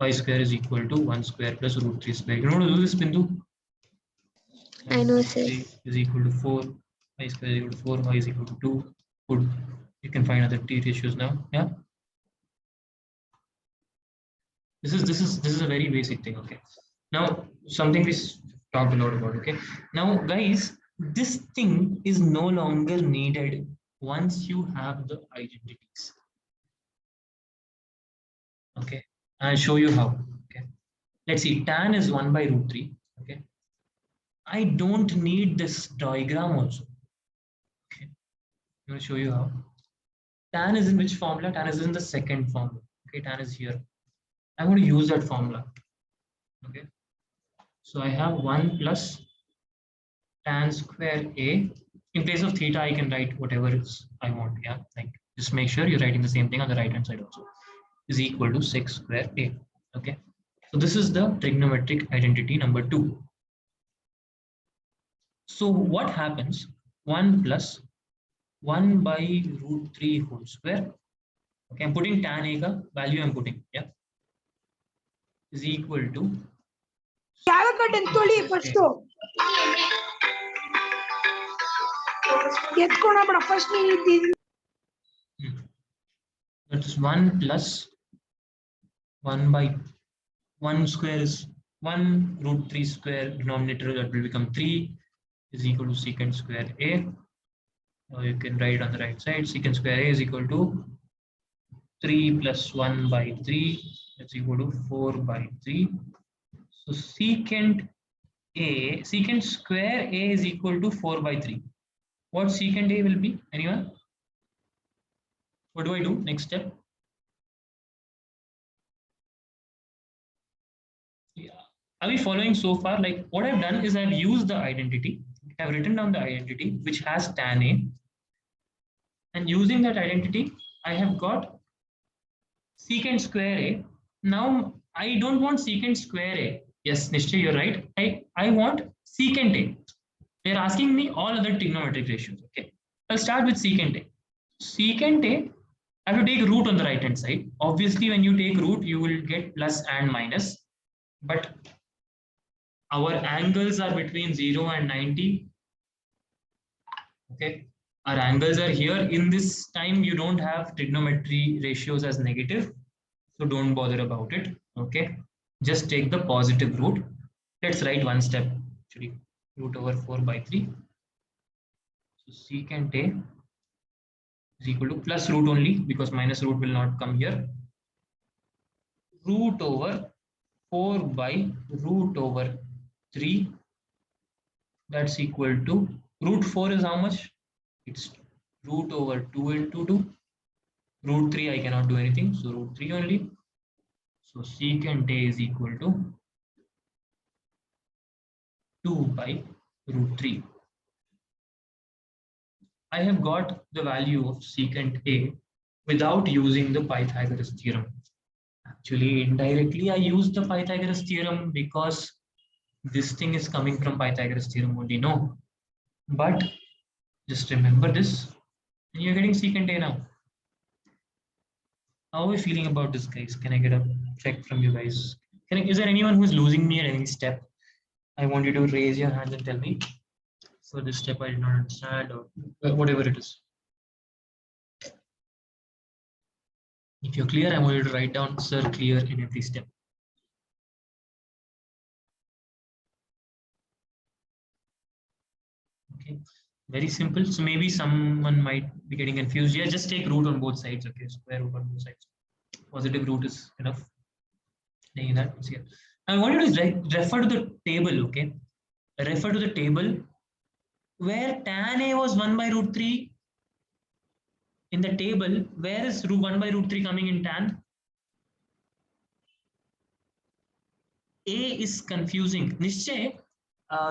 [SPEAKER 1] y square is equal to 1 square plus root 3 square. You know how to do this, Bindu?
[SPEAKER 5] I know,
[SPEAKER 1] 1
[SPEAKER 5] sir.
[SPEAKER 1] 3 is equal to 4, y square is equal to 4, y is equal to 2. Good. You can find other t ratios now. Yeah. This is a very basic thing. Okay. Now something we talked a lot about. Okay. Now guys, this thing is no longer needed once you have the identities. Okay. I'll show you how. Okay. Let's see. Tan is 1 by root 3. Okay. I don't need this diagram also. Okay. I'm going to show you how. Tan is in which formula? Tan is in the second formula. Okay. Tan is here. I'm going to use that formula. Okay. So I have 1 plus tan square A. In place of theta, I can write whatever I want. Yeah. Like just make sure you're writing the same thing on the right hand side also. Is equal to sec square A. Okay. So this is the trigonometric identity number 2. So what happens? 1 plus 1 by root 3 whole square. Okay, I'm putting tan A ka value I'm putting, yeah, is equal to that is 1 plus 1 by 1 square is 1 root 3 square, denominator that will become 3 is equal to secant square A. Or you can write on the right side, secant square A is equal to 3 plus 1 by 3, that's equal to 4 by 3. So secant square A is equal to 4 by 3. What secant A will be? Anyone? What do I do? Next step. Yeah. Are we following so far? Like what I've done is I've used the identity. I've written down the identity which has tan A. And using that identity, I have got secant square A. Now I don't want secant square A. Yes, Nishchay, you're right. I want secant A. They're asking me all other trigonometric ratios. Okay. I'll start with secant A. Secant A, I have to take root on the right hand side. Obviously, when you take root, you will get plus and minus. But our angles are between 0 and 90. Okay. Our angles are here. In this time, you don't have trigonometry ratios as negative. So don't bother about it. Okay. Just take the positive root. Let's write one step. Actually, root over 4 by 3. So secant A is equal to plus root only because minus root will not come here. Root over 4 by root over 3. That's equal to root 4 is how much? It's root over 2 into 2. Root 3 I cannot do anything. So root 3 only. So secant A is equal to 2 by root 3. I have got the value of secant A without using the Pythagoras theorem. Actually, indirectly, I used the Pythagoras theorem because this thing is coming from Pythagoras theorem only. No, but just remember this, and you're getting secant A now. How are we feeling about this, guys? Can I get a check from you guys? Is there anyone who's losing me at any step? I want you to raise your hands and tell me. So this step I did not understand, or whatever it is. If you're clear, I want you to write down "Sir, clear" in every step. Okay, very simple. So maybe someone might be getting confused. Yeah, just take root on both sides. Okay, square root on both sides. Positive root is enough. I want you to refer to the table. Okay, refer to the table where tan A was 1 by root 3. In the table, where is 1 by root 3 coming in tan? A is confusing. Nishchay,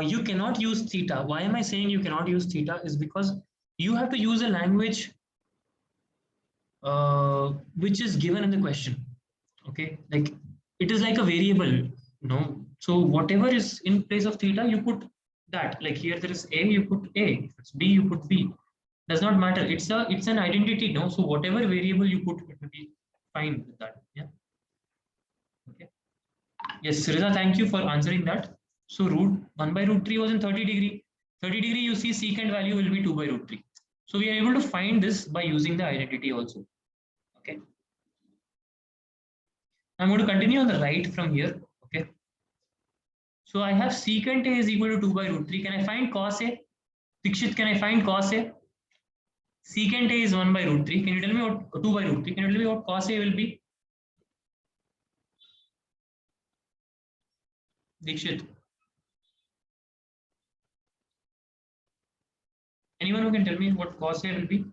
[SPEAKER 1] you cannot use theta. Why am I saying you cannot use theta? Is because you have to use a language which is given in the question. Okay, like it is like a variable, no? So whatever is in place of theta, you put that. Like here there is A, you put A. If it's B, you put B. Does not matter. It's an identity, no? So whatever variable you put, it will be fine with that. Yeah. Yes, Riza, thank you for answering that. So root 1 by root 3 was in 30 degree. 30 degree, you see secant value will be 2 by root 3. So we are able to find this by using the identity also. Okay. I'm going to continue on the right from here. Okay. So I have secant A is equal to 2 by root 3. Can I find cos A? Dikshit, can I find cos A? Secant A is 1 by root 3. Can you tell me what 2 by root 3? Can you tell me what cos A will be? Dikshit. Anyone who can tell me what cos A will be?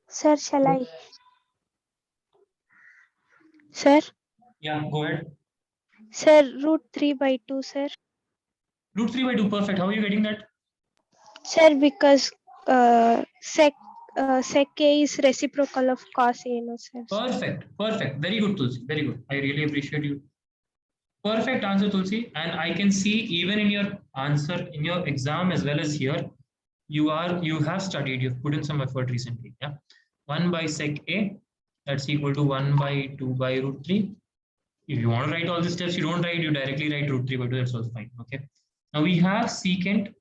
[SPEAKER 6] Sir, shall I? Sir,
[SPEAKER 1] Yeah, go ahead.
[SPEAKER 6] sir, root 3 by 2, sir.
[SPEAKER 1] Root 3 by 2, perfect. How are you getting that?
[SPEAKER 6] Sir, because sec A is reciprocal of cos A, no, sir.
[SPEAKER 1] Perfect, perfect. Very good, Tulsi. Very good. I really appreciate you. Perfect answer, Tulsi. And I can see even in your answer in your exam as well as here, you have studied. You've put in some effort recently. Yeah, 1 by sec A, that's equal to 1 by 2 by root 3. If you want to write all the steps, you don't write. You directly write root 3 by 2. That's also fine. Okay. Now we have secant,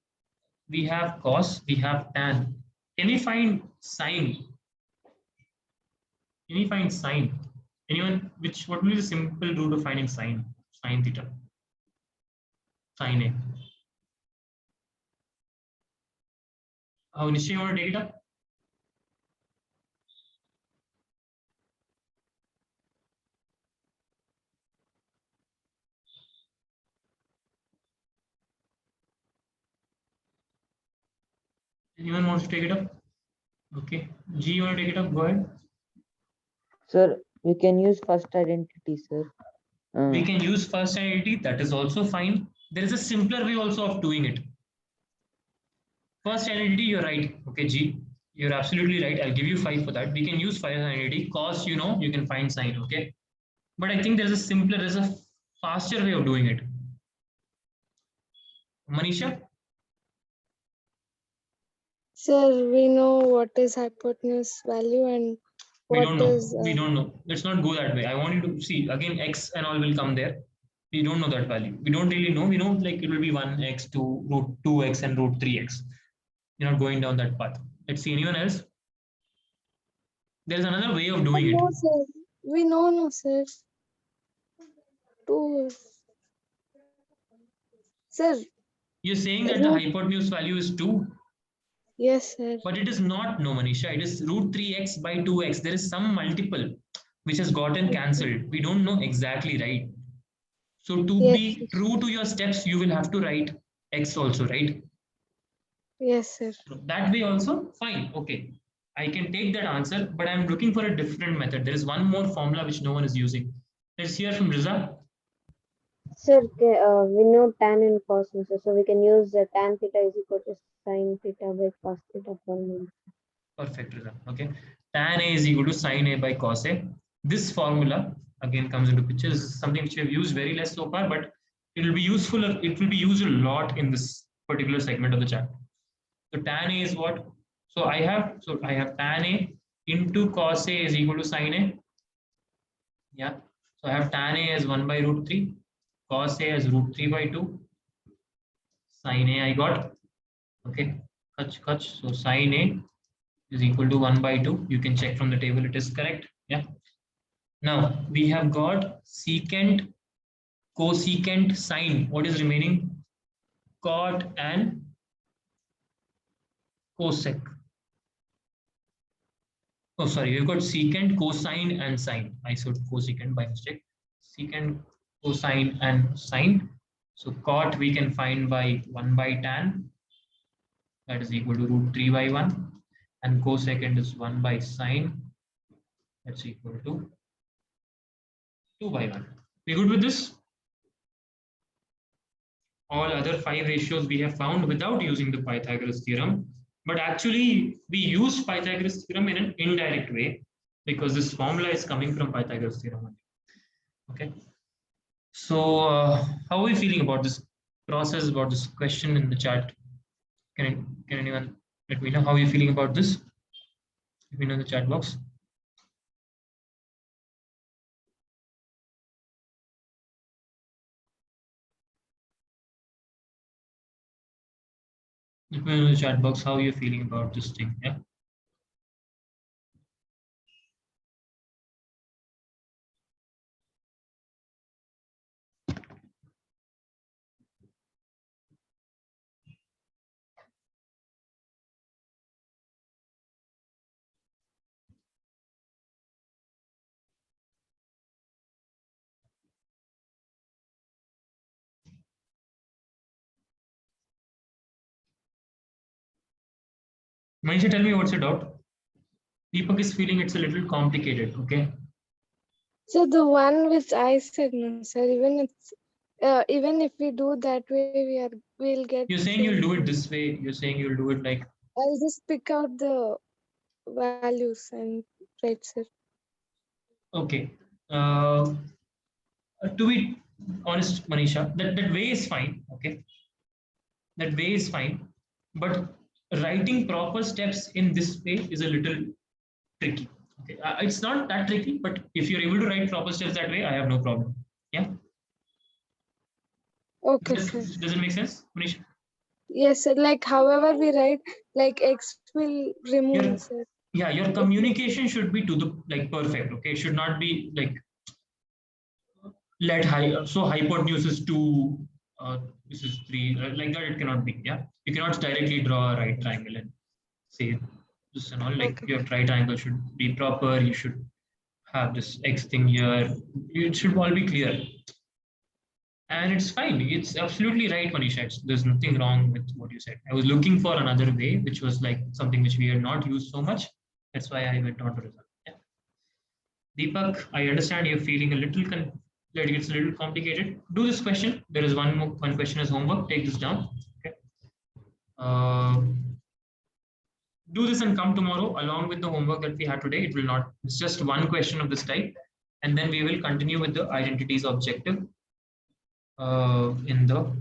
[SPEAKER 1] we have cos, we have tan. Can we find sine? Can we find sine? Anyone? What will be the simple root of finding sine? Sine theta. Sine A. How Nishi, you want to take it up? Anyone wants to take it up? Okay. G, you want to take it up? Go ahead.
[SPEAKER 2] Sir, we can use first identity, sir.
[SPEAKER 1] We can use first identity. That is also fine. There is a simpler way also of doing it. First identity, you're right. Okay, G, you're absolutely right. I'll give you 5 for that. We can use first identity. Cos, you know, you can find sine. Okay. But I think there's a faster way of doing it. Manisha?
[SPEAKER 5] Sir, we know what is hypotenuse value and
[SPEAKER 1] We
[SPEAKER 5] what
[SPEAKER 1] don't know.
[SPEAKER 5] is
[SPEAKER 1] We don't know. Let's not go that way. I want you to see again x and all will come there. We don't know that value. We don't really know. We know like it will be 1x to root 2x and root 3x. You're not going down that path. Let's see anyone else. There's another way of doing it.
[SPEAKER 5] no, sir. We know, no, sir. 2. Sir,
[SPEAKER 1] You're saying that the hypotenuse value is 2,
[SPEAKER 5] yes, sir.
[SPEAKER 1] but it is not, no, Manisha. It is root 3x by 2x. There is some multiple which has gotten cancelled. We don't know exactly, right? So to
[SPEAKER 5] Yes,
[SPEAKER 1] be true to your steps, you will have to write x also, right?
[SPEAKER 5] yes, sir.
[SPEAKER 1] That way also, fine. Okay. I can take that answer, but I'm looking for a different method. There is one more formula which no one is using. Let's hear from Riza.
[SPEAKER 3] Sir, we know tan and cos, no, sir. So we can use tan theta is equal to sin theta by cos theta formula.
[SPEAKER 1] Perfect, Riza. Okay. Tan A is equal to sin A by cos A. This formula again comes into picture. This is something which we have used very less so far, but it will be useful. It will be used a lot in this particular segment of the chapter. So tan A is what? So I have tan A into cos A is equal to sin A. Yeah. So I have tan A as 1 by root 3, cos A as root 3 by 2, sin A I got. Okay. Kach. So sin A is equal to 1 by 2. You can check from the table, it is correct. Yeah. Now we have got secant, cosecant, sine. What is remaining? Cot and cosec. Oh, sorry, we've got secant, cosine, and sine. I said cosecant by mistake. Secant, cosine, and sine. So cot we can find by 1 by tan. That is equal to root 3 by 1. And cosecant is 1 by sine. That's equal to 2 by 1. We good with this? All other 5 ratios we have found without using the Pythagoras theorem. But actually, we use Pythagoras theorem in an indirect way because this formula is coming from Pythagoras theorem. Okay. So, how are we feeling about this process, about this question in the chat? Can anyone let me know how you're feeling about this? Let me know in the chat box. Let me know in the chat box how you're feeling about this thing. Yeah. Manisha, tell me what's your doubt. Deepak is feeling it's a little complicated. Okay.
[SPEAKER 5] So the one which I said, no, sir, even if we do that way, we'll get.
[SPEAKER 1] You're saying you'll do it this way. You're saying you'll do it like.
[SPEAKER 5] I'll just pick out the values and write, sir.
[SPEAKER 1] Okay. To be honest, Manisha, that way is fine. Okay. That way is fine. But writing proper steps in this way is a little tricky. Okay. It's not that tricky, but if you're able to write proper steps that way, I have no problem. Yeah.
[SPEAKER 5] Okay,
[SPEAKER 1] Does,
[SPEAKER 5] sir.
[SPEAKER 1] does it make sense, Manisha?
[SPEAKER 5] Yes, sir. Like however we write, like X will remove,
[SPEAKER 1] Your,
[SPEAKER 5] sir.
[SPEAKER 1] yeah, your communication should be to the like perfect. Okay. It should not be like let high so hypotenuse is 2, this is 3, like that it cannot be. Yeah, you cannot directly draw a right triangle and say this and all. Like
[SPEAKER 5] Okay.
[SPEAKER 1] your right triangle should be proper, you should have this X thing here, it should all be clear. And it's fine, it's absolutely right, Manisha. There's nothing wrong with what you said. I was looking for another way, which was like something which we had not used so much. That's why I went on to result. Yeah. Deepak, I understand you're feeling a little that it's a little complicated. Do this question. There is one question as homework. Take this down. Okay. Do this and come tomorrow along with the homework that we had today. It will not. It's just one question of this type, and then we will continue with the identities objective in the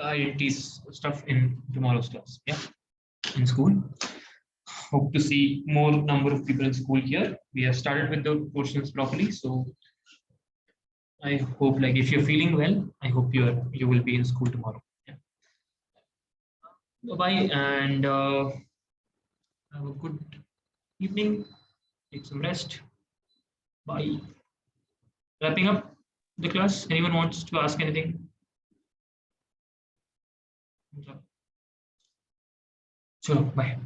[SPEAKER 1] identities stuff in tomorrow's class. Yeah, in school. Hope to see more number of people in school here. We have started with the portions properly, so I hope, like, if you're feeling well, I hope you will be in school tomorrow. Yeah. Bye bye, and have a good evening. Take some rest. Bye. Wrapping up the class. Anyone wants to ask anything? Chalo, bye.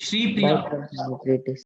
[SPEAKER 1] Shri
[SPEAKER 2] Bye,
[SPEAKER 1] Priya.
[SPEAKER 2] sir. Have a great day.